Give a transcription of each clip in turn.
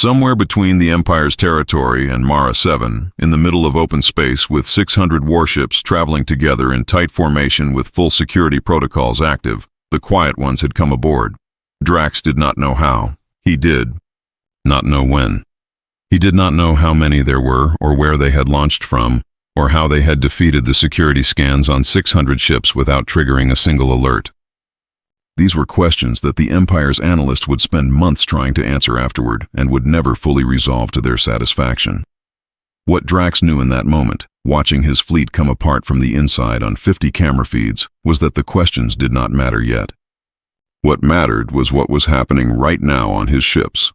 Somewhere between the Empire's territory and Mara 7, in the middle of open space with 600 warships traveling together in tight formation with full security protocols active, the quiet ones had come aboard. Drax did not know how. He did not know when. He did not know how many there were or where they had launched from, or how they had defeated the security scans on 600 ships without triggering a single alert. These were questions that the Empire's analyst would spend months trying to answer afterward and would never fully resolve to their satisfaction. What Drax knew in that moment, watching his fleet come apart from the inside on 50 camera feeds, was that the questions did not matter yet. What mattered was what was happening right now on his ships.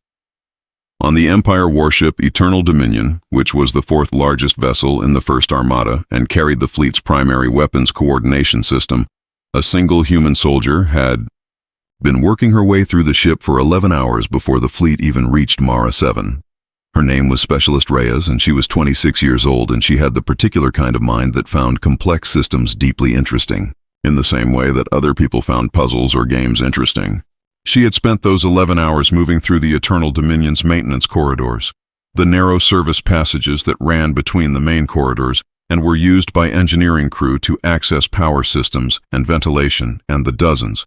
On the Empire warship Eternal Dominion, which was the fourth largest vessel in the First Armada and carried the fleet's primary weapons coordination system, a single human soldier had been working her way through the ship for 11 hours before the fleet even reached Mara 7. Her name was Specialist Reyes, and she was 26 years old, and she had the particular kind of mind that found complex systems deeply interesting, in the same way that other people found puzzles or games interesting. She had spent those 11 hours moving through the Eternal Dominion's maintenance corridors, the narrow service passages that ran between the main corridors and were used by engineering crew to access power systems and ventilation and the dozens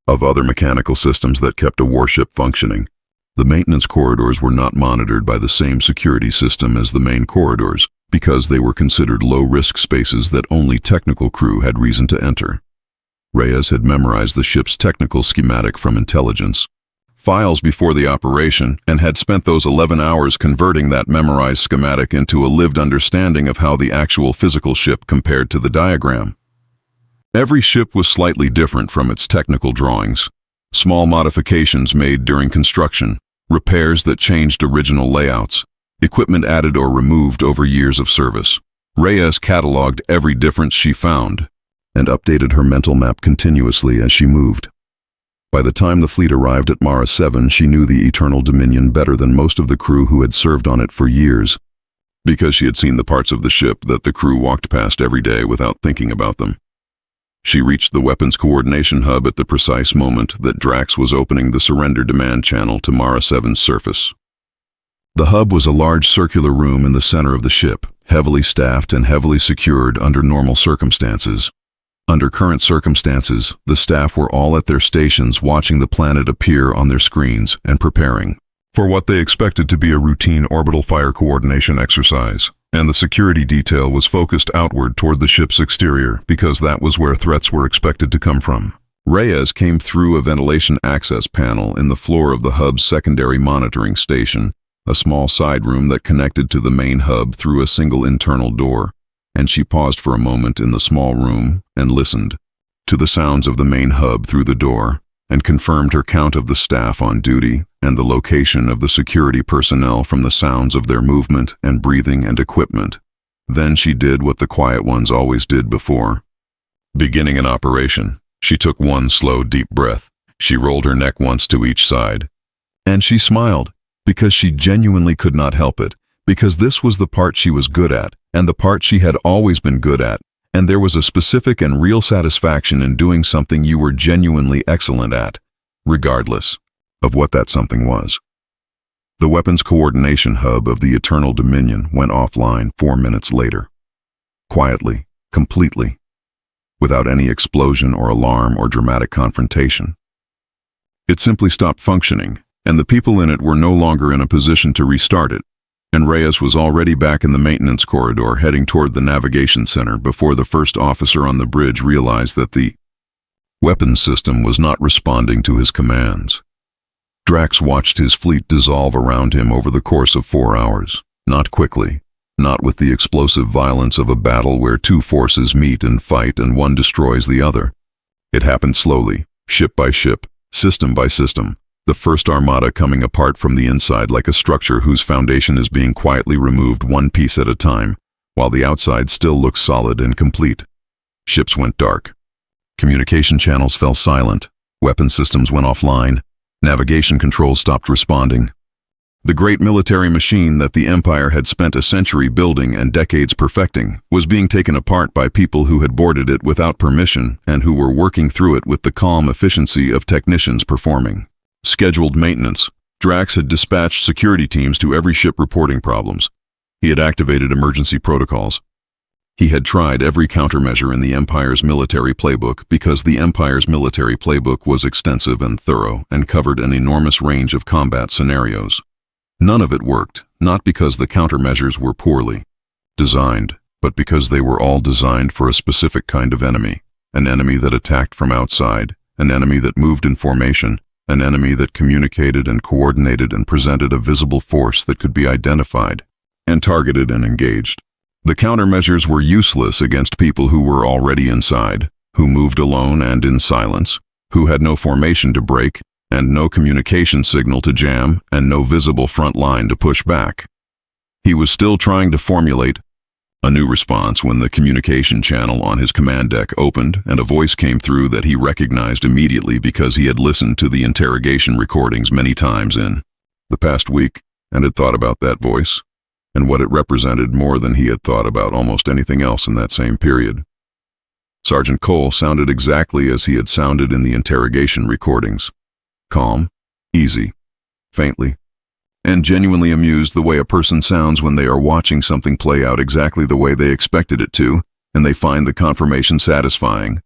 of other mechanical systems that kept a warship functioning. The maintenance corridors were not monitored by the same security system as the main corridors because they were considered low-risk spaces that only technical crew had reason to enter. Reyes had memorized the ship's technical schematic from intelligence files before the operation and had spent those 11 hours converting that memorized schematic into a lived understanding of how the actual physical ship compared to the diagram. Every ship was slightly different from its technical drawings. Small modifications made during construction, repairs that changed original layouts, equipment added or removed over years of service. Reyes cataloged every difference she found and updated her mental map continuously as she moved. By the time the fleet arrived at Mara 7, she knew the Eternal Dominion better than most of the crew who had served on it for years, because she had seen the parts of the ship that the crew walked past every day without thinking about them. She reached the weapons coordination hub at the precise moment that Drax was opening the surrender demand channel to Mara 7's surface. The hub was a large circular room in the center of the ship, heavily staffed and heavily secured under normal circumstances. Under current circumstances, the staff were all at their stations watching the planet appear on their screens and preparing for what they expected to be a routine orbital fire coordination exercise, and the security detail was focused outward toward the ship's exterior because that was where threats were expected to come from. Reyes came through a ventilation access panel in the floor of the hub's secondary monitoring station, a small side room that connected to the main hub through a single internal door, and she paused for a moment in the small room and listened to the sounds of the main hub through the door, and confirmed her count of the staff on duty and the location of the security personnel from the sounds of their movement and breathing and equipment. Then she did what the quiet ones always did before. Beginning an operation, she took one slow, deep breath. She rolled her neck once to each side. And she smiled, because she genuinely could not help it, because this was the part she was good at, and the part she had always been good at, and there was a specific and real satisfaction in doing something you were genuinely excellent at, regardless of what that something was. The weapons coordination hub of the Eternal Dominion went offline 4 minutes later. Quietly, completely, without any explosion or alarm or dramatic confrontation. It simply stopped functioning, and the people in it were no longer in a position to restart it, and Reyes was already back in the maintenance corridor heading toward the navigation center before the first officer on the bridge realized that the weapons system was not responding to his commands. Drax watched his fleet dissolve around him over the course of 4 hours, not quickly, not with the explosive violence of a battle where two forces meet and fight and one destroys the other. It happened slowly, ship by ship, system by system, the first armada coming apart from the inside like a structure whose foundation is being quietly removed one piece at a time, while the outside still looks solid and complete. Ships went dark. Communication channels fell silent. Weapon systems went offline. Navigation controls stopped responding. The great military machine that the Empire had spent a century building and decades perfecting was being taken apart by people who had boarded it without permission and who were working through it with the calm efficiency of technicians performing scheduled maintenance, Drax had dispatched security teams to every ship reporting problems. He had activated emergency protocols. He had tried every countermeasure in the Empire's military playbook because the Empire's military playbook was extensive and thorough and covered an enormous range of combat scenarios. None of it worked, not because the countermeasures were poorly designed, but because they were all designed for a specific kind of enemy, an enemy that attacked from outside, an enemy that moved in formation, an enemy that communicated and coordinated and presented a visible force that could be identified and targeted and engaged. The countermeasures were useless against people who were already inside, who moved alone and in silence, who had no formation to break, and no communication signal to jam, and no visible front line to push back. He was still trying to formulate a new response when the communication channel on his command deck opened and a voice came through that he recognized immediately because he had listened to the interrogation recordings many times in the past week and had thought about that voice and what it represented more than he had thought about almost anything else in that same period. Sergeant Cole sounded exactly as he had sounded in the interrogation recordings. Calm, easy, faintly, and genuinely amused the way a person sounds when they are watching something play out exactly the way they expected it to, and they find the confirmation satisfying.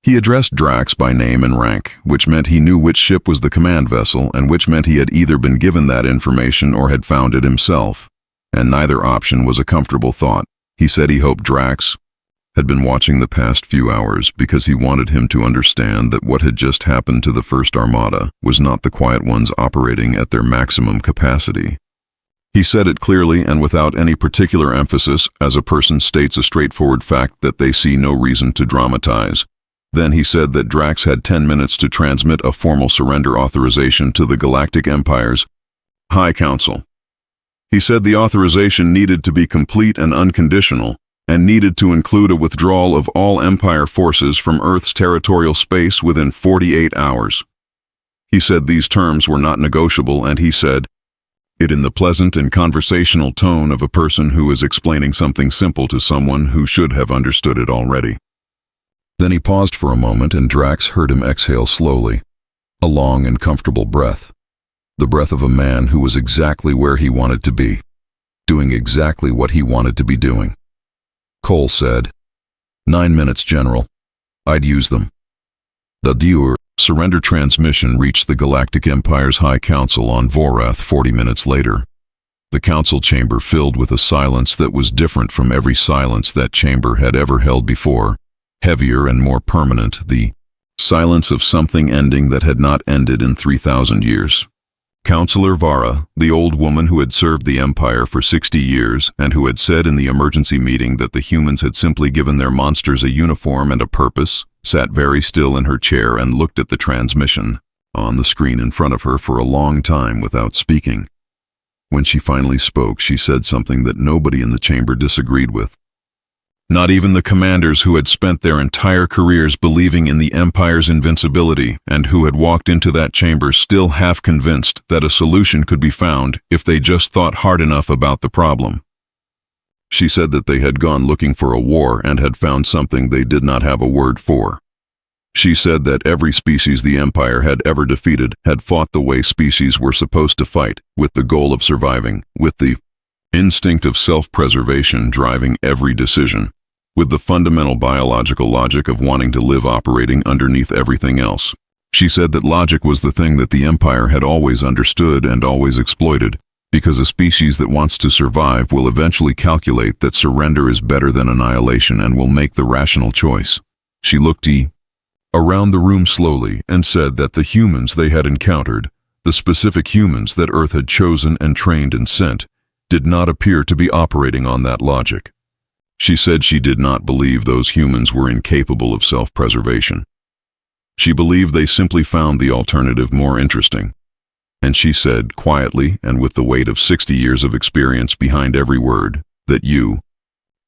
He addressed Drax by name and rank, which meant he knew which ship was the command vessel, and which meant he had either been given that information or had found it himself. And neither option was a comfortable thought. He said he hoped Drax had been watching the past few hours because he wanted him to understand that what had just happened to the First Armada was not the Quiet Ones operating at their maximum capacity. He said it clearly and without any particular emphasis, as a person states a straightforward fact that they see no reason to dramatize. Then he said that Drax had 10 minutes to transmit a formal surrender authorization to the Galactic Empire's High Council. He said the authorization needed to be complete and unconditional, and needed to include a withdrawal of all Empire forces from Earth's territorial space within 48 hours. He said these terms were not negotiable, and he said it in the pleasant and conversational tone of a person who is explaining something simple to someone who should have understood it already. Then he paused for a moment, and Drax heard him exhale slowly, a long and comfortable breath, the breath of a man who was exactly where he wanted to be, doing exactly what he wanted to be doing. Cole said, 9 minutes, General. I'd use them. The surrender transmission reached the Galactic Empire's High Council on Vorath 40 minutes later. The council chamber filled with a silence that was different from every silence that chamber had ever held before, heavier and more permanent, the silence of something ending that had not ended in 3,000 years. Counselor Vara, the old woman who had served the Empire for 60 years and who had said in the emergency meeting that the humans had simply given their monsters a uniform and a purpose, sat very still in her chair and looked at the transmission on the screen in front of her for a long time without speaking. When she finally spoke, she said something that nobody in the chamber disagreed with. Not even the commanders who had spent their entire careers believing in the Empire's invincibility and who had walked into that chamber still half convinced that a solution could be found if they just thought hard enough about the problem. She said that they had gone looking for a war and had found something they did not have a word for. She said that every species the Empire had ever defeated had fought the way species were supposed to fight, with the goal of surviving, with the instinct of self-preservation driving every decision, with the fundamental biological logic of wanting to live operating underneath everything else. She said that logic was the thing that the Empire had always understood and always exploited, because a species that wants to survive will eventually calculate that surrender is better than annihilation and will make the rational choice. She looked around the room slowly and said that the humans they had encountered, the specific humans that Earth had chosen and trained and sent, did not appear to be operating on that logic. She said she did not believe those humans were incapable of self-preservation. She believed they simply found the alternative more interesting. And she said, quietly and with the weight of 60 years of experience behind every word, that you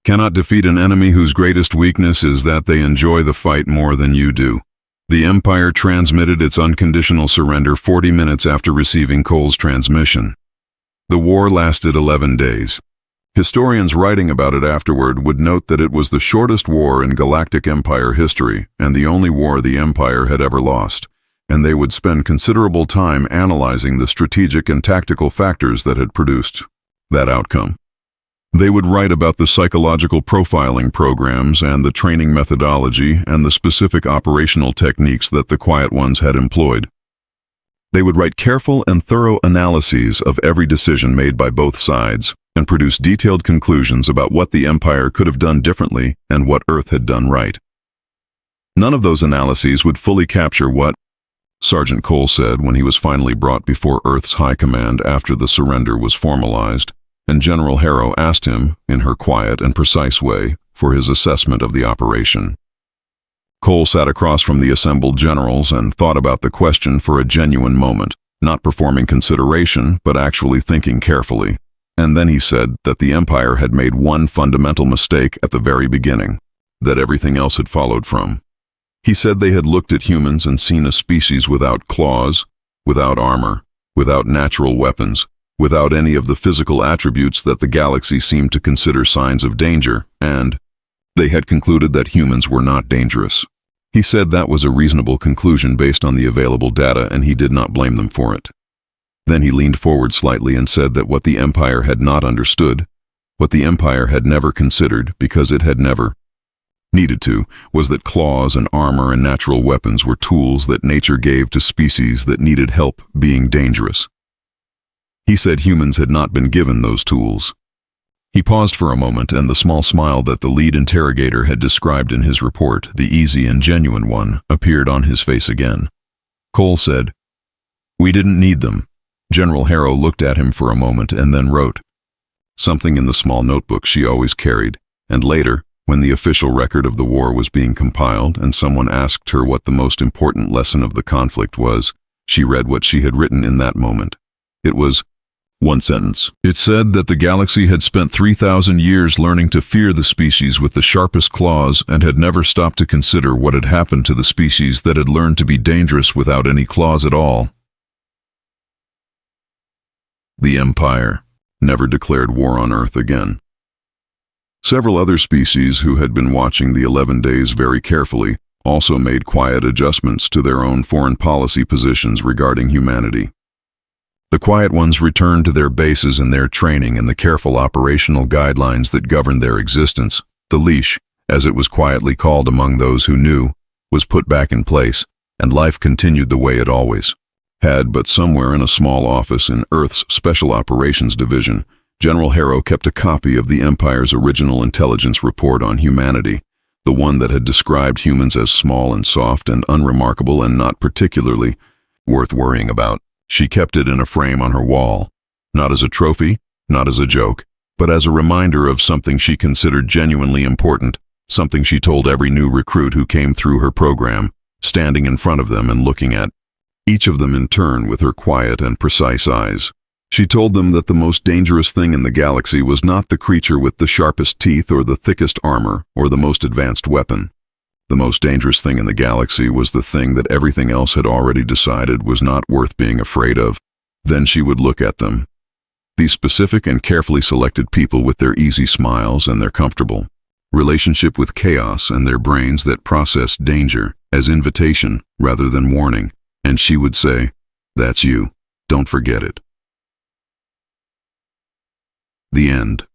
cannot defeat an enemy whose greatest weakness is that they enjoy the fight more than you do. The Empire transmitted its unconditional surrender 40 minutes after receiving Cole's transmission. The war lasted 11 days. Historians writing about it afterward would note that it was the shortest war in Galactic Empire history and the only war the Empire had ever lost, and they would spend considerable time analyzing the strategic and tactical factors that had produced that outcome. They would write about the psychological profiling programs and the training methodology and the specific operational techniques that the Quiet Ones had employed. They would write careful and thorough analyses of every decision made by both sides and produce detailed conclusions about what the Empire could have done differently and what Earth had done right. None of those analyses would fully capture what Sergeant Cole said when he was finally brought before Earth's High Command after the surrender was formalized, and General Harrow asked him, in her quiet and precise way, for his assessment of the operation. Cole sat across from the assembled generals and thought about the question for a genuine moment, not performing consideration, but actually thinking carefully. And then he said that the Empire had made one fundamental mistake at the very beginning, that everything else had followed from. He said they had looked at humans and seen a species without claws, without armor, without natural weapons, without any of the physical attributes that the galaxy seemed to consider signs of danger, and they had concluded that humans were not dangerous. He said that was a reasonable conclusion based on the available data, and he did not blame them for it. Then he leaned forward slightly and said that what the Empire had not understood, what the Empire had never considered because it had never needed to, was that claws and armor and natural weapons were tools that nature gave to species that needed help being dangerous. He said humans had not been given those tools. He paused for a moment, and the small smile that the lead interrogator had described in his report, the easy and genuine one, appeared on his face again. Cole said, "We didn't need them." General Harrow looked at him for a moment and then wrote something in the small notebook she always carried, and later, when the official record of the war was being compiled and someone asked her what the most important lesson of the conflict was, she read what she had written in that moment. It was one sentence. It said that the galaxy had spent 3,000 years learning to fear the species with the sharpest claws and had never stopped to consider what had happened to the species that had learned to be dangerous without any claws at all. The Empire never declared war on Earth again. Several other species who had been watching the 11 days very carefully also made quiet adjustments to their own foreign policy positions regarding humanity. The Quiet Ones returned to their bases and their training and the careful operational guidelines that governed their existence. The leash, as it was quietly called among those who knew, was put back in place, and life continued the way it always had. But somewhere in a small office in Earth's Special Operations Division, General Harrow kept a copy of the Empire's original intelligence report on humanity, the one that had described humans as small and soft and unremarkable and not particularly worth worrying about. She kept it in a frame on her wall, not as a trophy, not as a joke, but as a reminder of something she considered genuinely important, something she told every new recruit who came through her program, standing in front of them and looking at each of them in turn with her quiet and precise eyes. She told them that the most dangerous thing in the galaxy was not the creature with the sharpest teeth or the thickest armor or the most advanced weapon. The most dangerous thing in the galaxy was the thing that everything else had already decided was not worth being afraid of. Then she would look at them. These specific and carefully selected people with their easy smiles and their comfortable relationship with chaos and their brains that processed danger as invitation rather than warning. And she would say, "That's you. Don't forget it." The end.